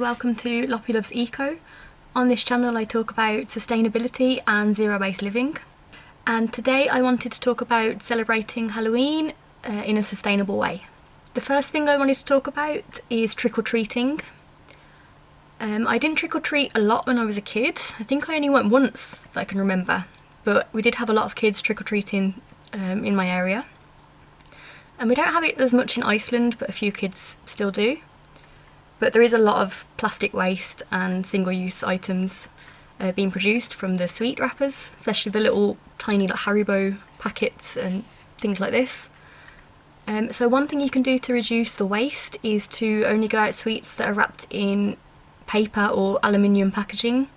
welcome to Loppy Loves Eco. On this channel I talk about sustainability and zero-waste living, and today I wanted to talk about celebrating Halloween in a sustainable way. The first thing I wanted to talk about is trick-or-treating. I didn't trick-or-treat a lot when I was a kid. I think I only went once that I can remember, but we did have a lot of kids trick-or-treating in my area. And we don't have it as much in Iceland, but a few kids still do. But there is a lot of plastic waste and single-use items being produced from the sweet wrappers, especially the little tiny like Haribo packets and things like this. So one thing you can do to reduce the waste is to only go out sweets that are wrapped in paper or aluminium packaging,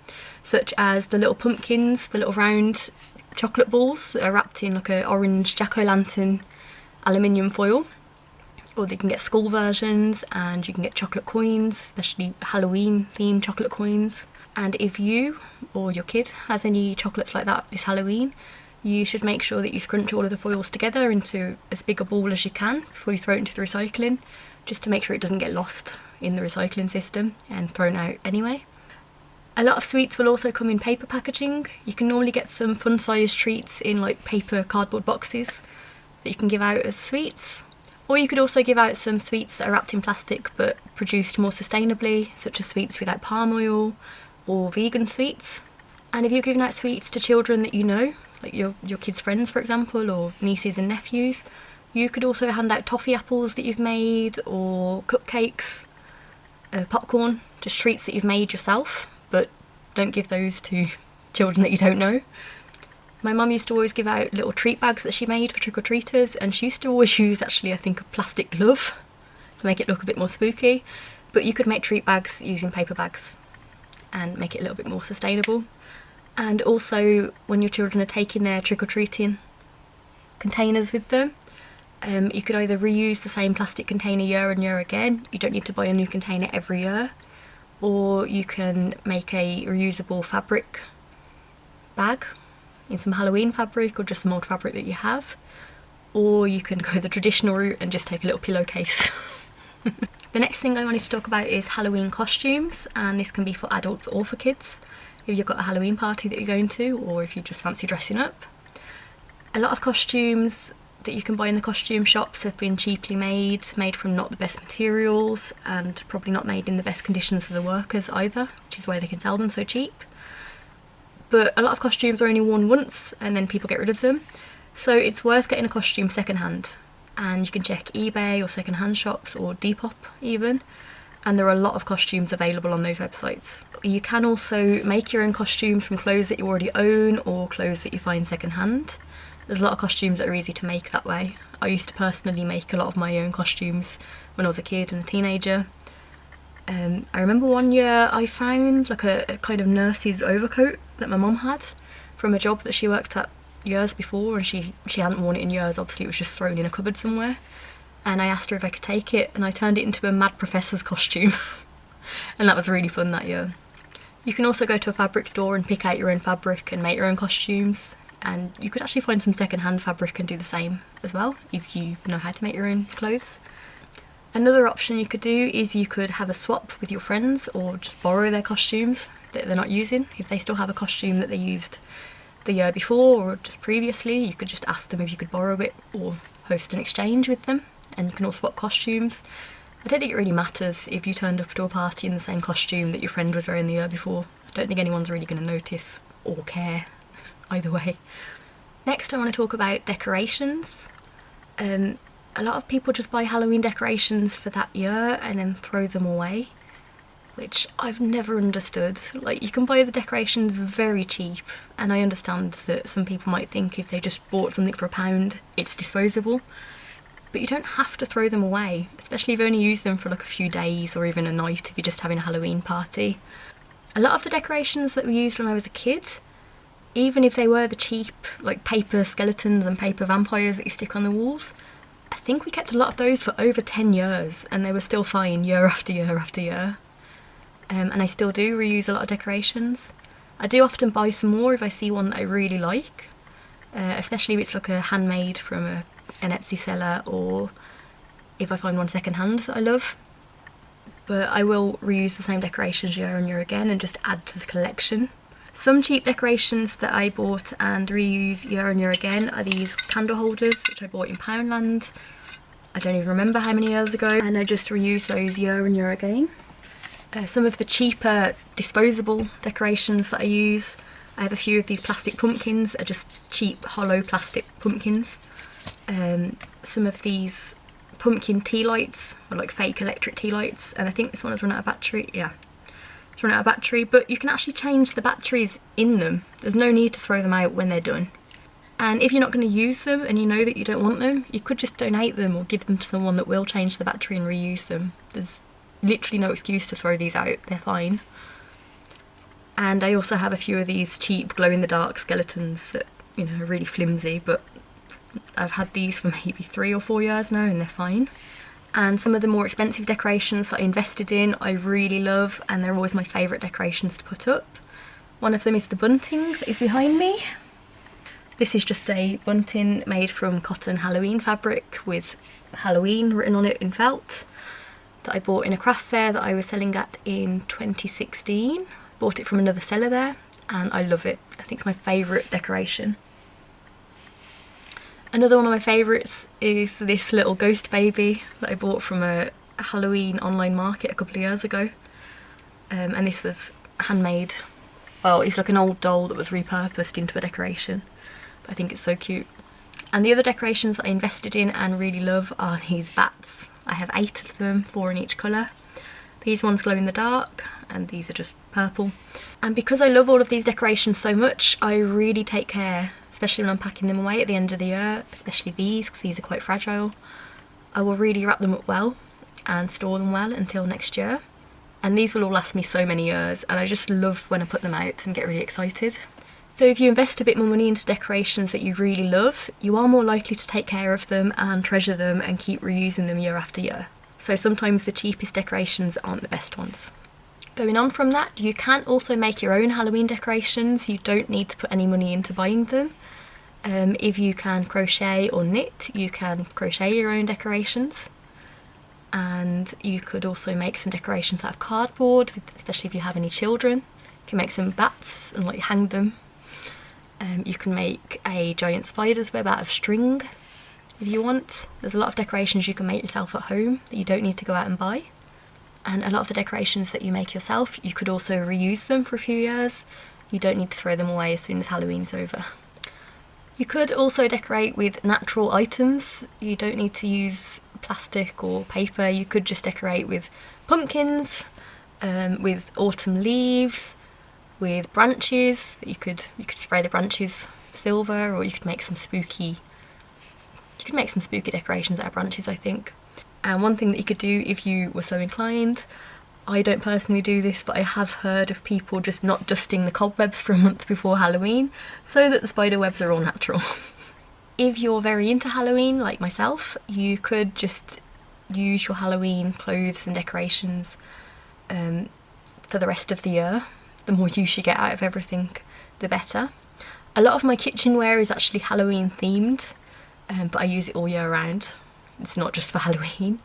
such as the little pumpkins, the little round chocolate balls that are wrapped in like an orange jack-o'-lantern aluminium foil. Or they can get school versions, and you can get chocolate coins, especially Halloween themed chocolate coins. And if you or your kid has any chocolates like that this Halloween, you should make sure that you scrunch all of the foils together into as big a ball as you can before you throw it into the recycling, just to make sure it doesn't get lost in the recycling system and thrown out anyway. A lot of sweets will also come in paper packaging. You can normally get some fun-sized treats in like paper cardboard boxes that you can give out as sweets. Or you could also give out some sweets that are wrapped in plastic but produced more sustainably, such as sweets without palm oil or vegan sweets. And if you're giving out sweets to children that you know, like your kids' friends for example, or nieces and nephews, you could also hand out toffee apples that you've made, or cupcakes, popcorn, just treats that you've made yourself, but don't give those to children that you don't know. My mum used to always give out little treat bags that she made for trick-or-treaters, and she used to always use actually I think a plastic glove to make it look a bit more spooky, but you could make treat bags using paper bags and make it a little bit more sustainable. And also when your children are taking their trick-or-treating containers with them, you could either reuse the same plastic container year and year again, you don't need to buy a new container every year, or you can make a reusable fabric bag in some Halloween fabric or just some old fabric that you have, or you can go the traditional route and just take a little pillowcase. The next thing I wanted to talk about is Halloween costumes, and this can be for adults or for kids if you've got a Halloween party that you're going to, or if you just fancy dressing up. A lot of costumes that you can buy in the costume shops have been cheaply made from not the best materials, and probably not made in the best conditions for the workers either, which is why they can sell them so cheap. But a lot of costumes are only worn once and then people get rid of them, so it's worth getting a costume secondhand. And you can check eBay or secondhand shops or Depop even, and there are a lot of costumes available on those websites. You can also make your own costumes from clothes that you already own or clothes that you find secondhand. There's a lot of costumes that are easy to make that way. I used to personally make a lot of my own costumes when I was a kid and a teenager. I remember one year I found like a kind of nurse's overcoat that my mum had from a job that she worked at years before, and she hadn't worn it in years, obviously it was just thrown in a cupboard somewhere, and I asked her if I could take it, and I turned it into a mad professor's costume and that was really fun that year. You can also go to a fabric store and pick out your own fabric and make your own costumes, and you could actually find some second-hand fabric and do the same as well if you know how to make your own clothes. Another option you could do is you could have a swap with your friends, or just borrow their costumes that they're not using. If they still have a costume that they used the year before or just previously, you could just ask them if you could borrow it or host an exchange with them, and you can all swap costumes. I don't think it really matters if you turned up to a party in the same costume that your friend was wearing the year before. I don't think anyone's really going to notice or care either way. Next I want to talk about decorations. A lot of people just buy Halloween decorations for that year and then throw them away, which I've never understood. Like, you can buy the decorations very cheap, and I understand that some people might think if they just bought something for £1 it's disposable, but you don't have to throw them away, especially if you only use them for like a few days or even a night if you're just having a Halloween party. A lot of the decorations that we used when I was a kid, even if they were the cheap like paper skeletons and paper vampires that you stick on the walls, I think we kept a lot of those for over 10 years and they were still fine year after year after year. And I still do reuse a lot of decorations. I do often buy some more if I see one that I really like, especially if it's like a handmade from an Etsy seller, or if I find one second hand that I love. but I will reuse the same decorations year on year again and just add to the collection. Some cheap decorations that I bought and reuse year on year again are these candle holders, which I bought in Poundland. I don't even remember how many years ago, and I just reuse those year on year again. Some of the cheaper disposable decorations that I use, I have a few of these plastic pumpkins that are just cheap hollow plastic pumpkins. Some of these pumpkin tea lights, or like fake electric tea lights, and I think this one has run out of battery. Yeah, it's run out of battery, but you can actually change the batteries in them. There's no need to throw them out when they're done. And if you're not going to use them and you know that you don't want them, you could just donate them or give them to someone that will change the battery and reuse them. There's literally no excuse to throw these out, they're fine. And I also have a few of these cheap glow-in-the-dark skeletons that, you know, are really flimsy, but I've had these for maybe 3 or 4 years now and they're fine. And some of the more expensive decorations that I invested in, I really love, and they're always my favourite decorations to put up. One of them is the bunting that is behind me. This is just a bunting made from cotton Halloween fabric with Halloween written on it in felt, that I bought in a craft fair that I was selling at in 2016. Bought it from another seller there and I love it. I think it's my favourite decoration. Another one of my favourites is this little ghost baby that I bought from a Halloween online market a couple of years ago. And this was handmade. Well, it's like an old doll that was repurposed into a decoration. I think it's so cute. And the other decorations that I invested in and really love are these bats. I have 8 of them, 4 in each colour. These ones glow in the dark and these are just purple. And because I love all of these decorations so much, I really take care, especially when I'm packing them away at the end of the year, especially these because these are quite fragile. I will really wrap them up well and store them well until next year. And these will all last me so many years, and I just love when I put them out and get really excited. So if you invest a bit more money into decorations that you really love, you are more likely to take care of them and treasure them and keep reusing them year after year. So sometimes the cheapest decorations aren't the best ones. Going on from that, you can also make your own Halloween decorations. You don't need to put any money into buying them. If you can crochet or knit, you can crochet your own decorations. And you could also make some decorations out of cardboard, especially if you have any children. You can make some bats and like hang them. You can make a giant spider's web out of string if you want. There's a lot of decorations you can make yourself at home that you don't need to go out and buy. And a lot of the decorations that you make yourself, you could also reuse them for a few years. You don't need to throw them away as soon as Halloween's over. You could also decorate with natural items. You don't need to use plastic or paper. You could just decorate with pumpkins, with autumn leaves, with branches. You could spray the branches silver, or you could make some spooky decorations out of branches, I think. And one thing that you could do if you were so inclined, I don't personally do this, but I have heard of people just not dusting the cobwebs for a month before Halloween so that the spider webs are all natural. If you're very into Halloween, like myself, you could just use your Halloween clothes and decorations for the rest of the year. The more use you get out of everything, the better. A lot of my kitchenware is actually Halloween themed, but I use it all year round. It's not just for Halloween.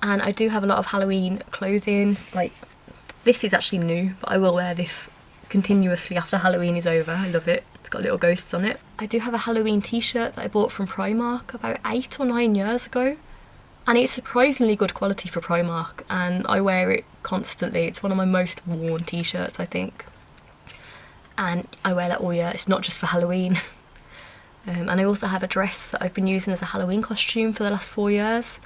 And I do have a lot of Halloween clothing. Like, this is actually new, but I will wear this continuously after Halloween is over. I love it. It's got little ghosts on it. I do have a Halloween t-shirt that I bought from Primark about 8 or 9 years ago. And it's surprisingly good quality for Primark, and I wear it constantly. It's one of my most worn t-shirts, I think. And I wear that all year. It's not just for Halloween. And I also have a dress that I've been using as a Halloween costume for the last 4 years.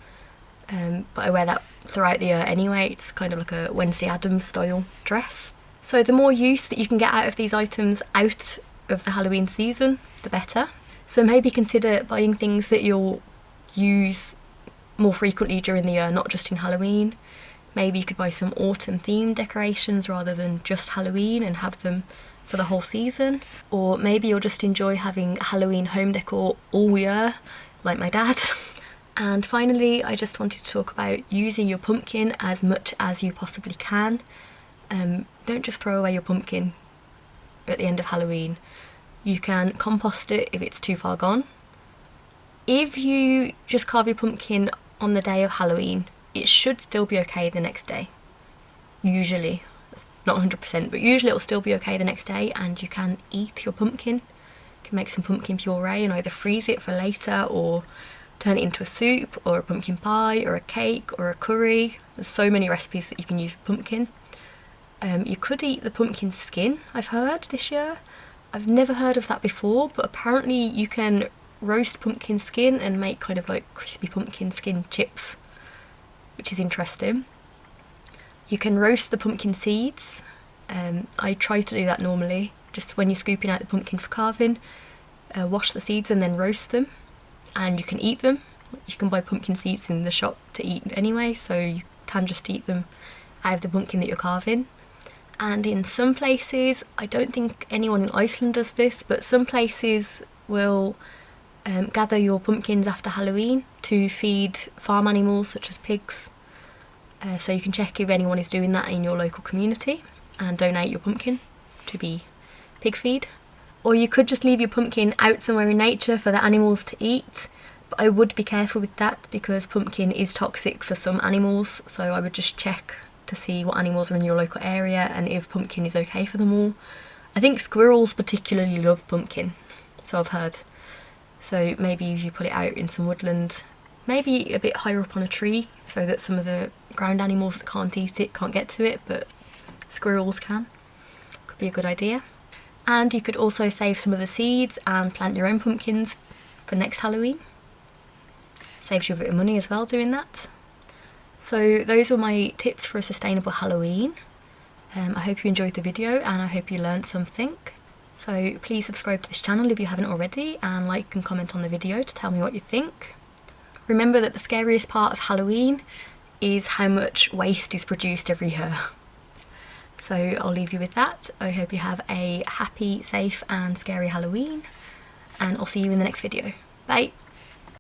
But I wear that throughout the year anyway. It's kind of like a Wednesday Addams style dress. So the more use that you can get out of these items out of the Halloween season, the better. So maybe consider buying things that you'll use more frequently during the year, not just in Halloween. Maybe you could buy some autumn themed decorations rather than just Halloween and have them for the whole season. Or maybe you'll just enjoy having Halloween home decor all year, like my dad. And finally, I just wanted to talk about using your pumpkin as much as you possibly can. Don't just throw away your pumpkin at the end of Halloween. You can compost it if it's too far gone. If you just carve your pumpkin on the day of Halloween, it should still be okay the next day. usually. It's not 100%, but usually it'll still be okay the next day, and you can eat your pumpkin. You can make some pumpkin puree and either freeze it for later or turn it into a soup or a pumpkin pie or a cake or a curry. There's so many recipes that you can use with pumpkin. You could eat the pumpkin skin, I've heard, this year. I've never heard of that before, but apparently you can roast pumpkin skin and make kind of like crispy pumpkin skin chips, which is interesting. You can roast the pumpkin seeds. I try to do that normally, just when you're scooping out the pumpkin for carving. Wash the seeds and then roast them, and you can eat them. You can buy pumpkin seeds in the shop to eat anyway, so you can just eat them out of the pumpkin that you're carving. And in some places, I don't think anyone in Iceland does this, but some places will gather your pumpkins after Halloween to feed farm animals such as pigs. So you can check if anyone is doing that in your local community and donate your pumpkin to be pig feed. Or you could just leave your pumpkin out somewhere in nature for the animals to eat, but I would be careful with that because pumpkin is toxic for some animals, so I would just check to see what animals are in your local area and if pumpkin is okay for them all. I think squirrels particularly love pumpkin, so I've heard. So maybe if you put it out in some woodland, maybe a bit higher up on a tree, so that some of the ground animals that can't eat it can't get to it, but squirrels can. Could be a good idea. And you could also save some of the seeds and plant your own pumpkins for next Halloween. Saves you a bit of money as well doing that. So those were my tips for a sustainable Halloween. I hope you enjoyed the video and I hope you learned something. So please subscribe to this channel if you haven't already, and like and comment on the video to tell me what you think. Remember that the scariest part of Halloween is how much waste is produced every year. So I'll leave you with that. I hope you have a happy, safe and scary Halloween, and I'll see you in the next video. Bye!